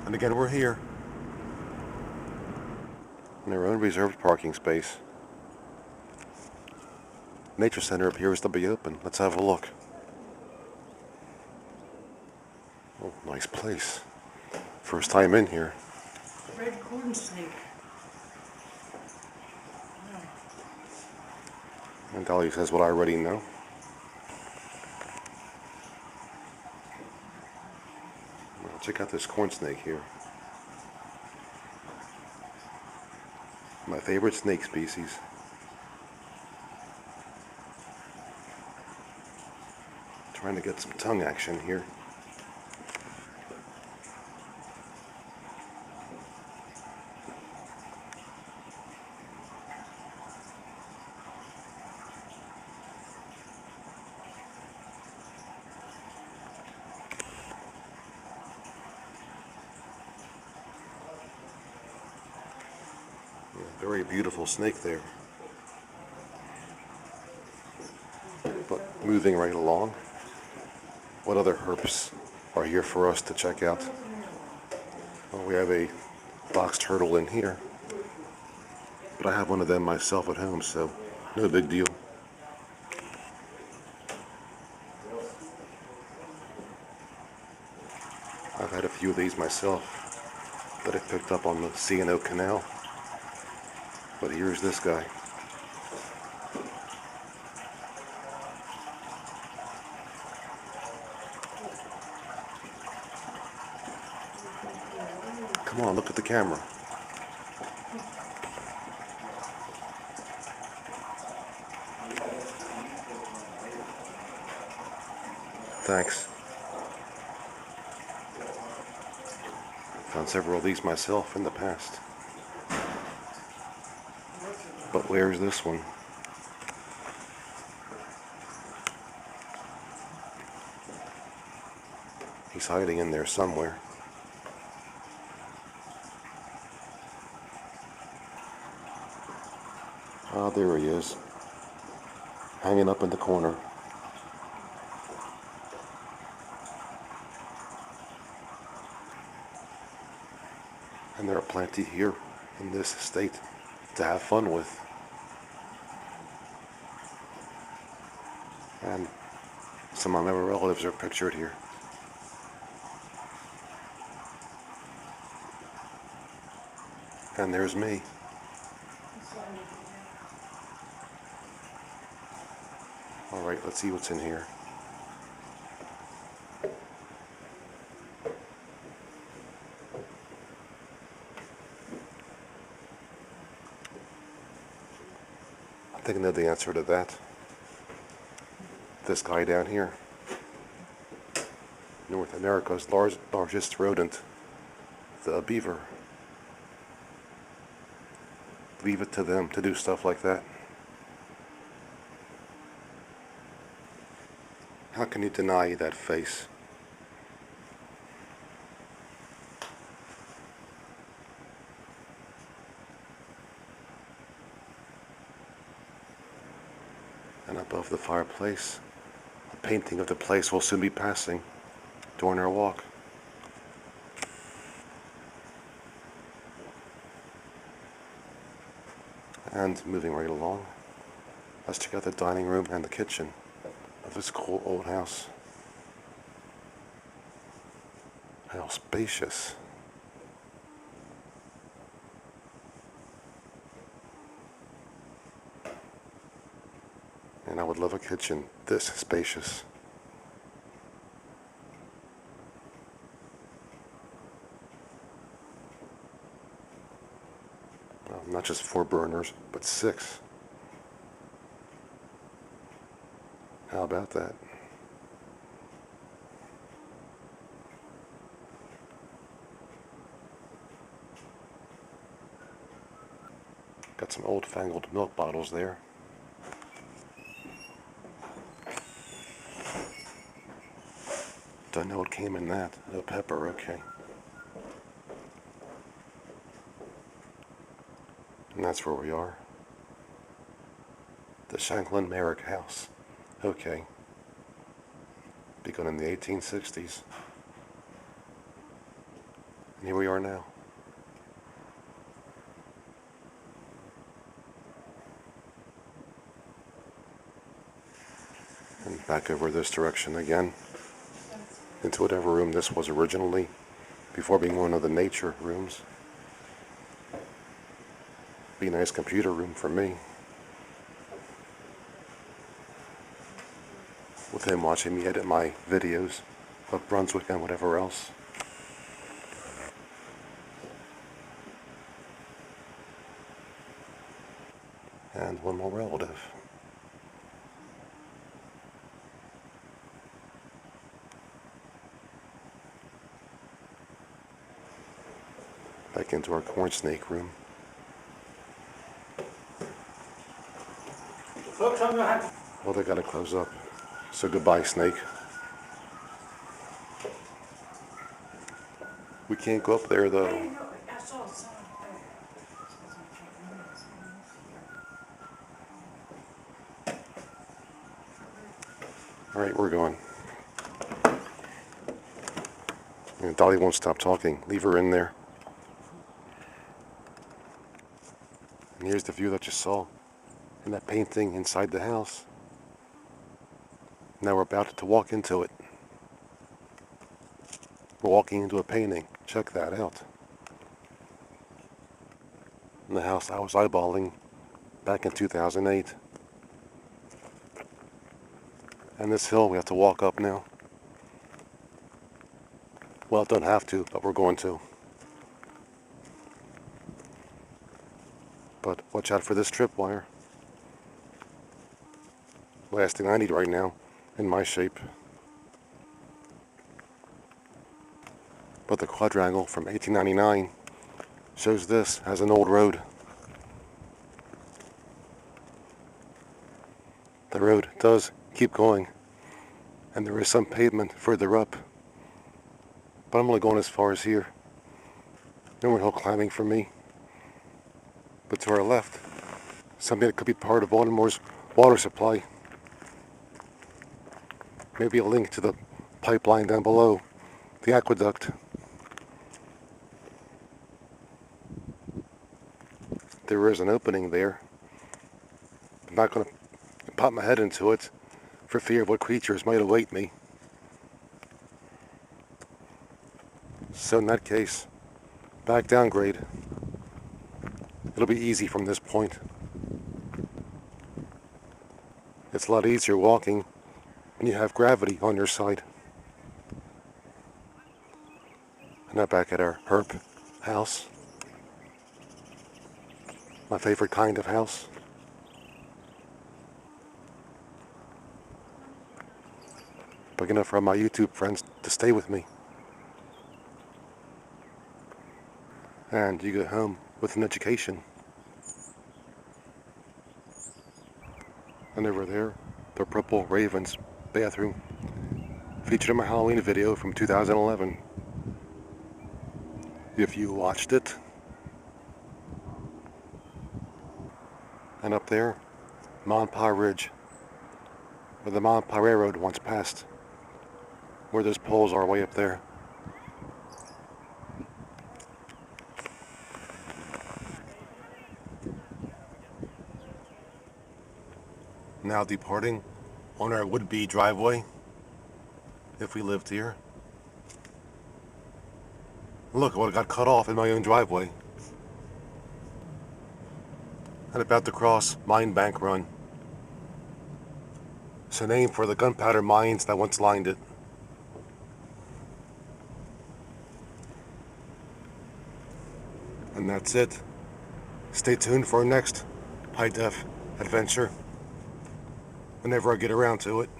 And again, we're here in our own reserved parking space. Nature Center appears to be open. Let's have a look. Oh, nice place. First time in here. Red corn snake. And Dolly says what I already know. Well, check out this corn snake here. My favorite snake species. Trying to get some tongue action here. Very beautiful snake there. But moving right along, what other herps are here for us to check out? Well, we have a box turtle in here, but I have one of them myself at home, so no big deal. I've had a few of these myself that I picked up on the C&O Canal. But here's this guy. Come on, look at the camera. Thanks. Found several of these myself in the past. But where's this one? He's hiding in there somewhere. Ah, there he is. Hanging up in the corner. And there are plenty here in this state to have fun with. And some of my relatives are pictured here. And there's me. Alright, let's see what's in here. I think I know the answer to that. This guy down here. North America's largest rodent, the beaver. Leave it to them to do stuff like that. How can you deny that face? And above the fireplace, a painting of the place will soon be passing during our walk. And moving right along, let's check out the dining room and the kitchen of this cool old house. How spacious. And I would love a kitchen this spacious. Well, not just 4 burners, but 6. How about that? Got some old-fangled milk bottles there. Don't know what came in that. No pepper, okay. And that's where we are. The Shanklin Merrick House. Okay. Begun in the 1860s. And here we are now. And back over this direction again, into whatever room this was originally, before being one of the nature rooms. Be a nice computer room for me, with him watching me edit my videos of Brunswick and whatever else. And one more relative. Back into our corn snake room. Well, they gotta close up. So goodbye, snake. We can't go up there though. Alright, we're going. And Dolly won't stop talking. Leave her in there. And here's the view that you saw in that painting inside the house. Now we're about to walk into it. We're walking into a painting. Check that out. In the house I was eyeballing back in 2008. And this hill we have to walk up now. Well, don't have to, but we're going to. But watch out for this tripwire. Last thing I need right now, in my shape. But the quadrangle from 1899 shows this as an old road. The road does keep going, and there is some pavement further up. But I'm only going as far as here. No more hill climbing for me. But to our left, something that could be part of Baltimore's water supply. Maybe a link to the pipeline down below, the aqueduct. There is an opening there. I'm not going to pop my head into it for fear of what creatures might await me. So in that case, back downgrade. It'll be easy from this point. It's a lot easier walking when you have gravity on your side. And now back at our herp house. My favorite kind of house. Big enough for my YouTube friends to stay with me. And you go home with an education. And over there, the Purple Raven's bathroom, featured in my Halloween video from 2011. If you watched it. And up there, Monpah Ridge, where the Monpah Railroad once passed, where those poles are way up there. Now departing on our would-be driveway, if we lived here. Look, I would have got cut off in my own driveway. And about to cross Mine Bank Run. It's a name for the gunpowder mines that once lined it. And that's it. Stay tuned for our next high-def adventure, whenever I get around to it.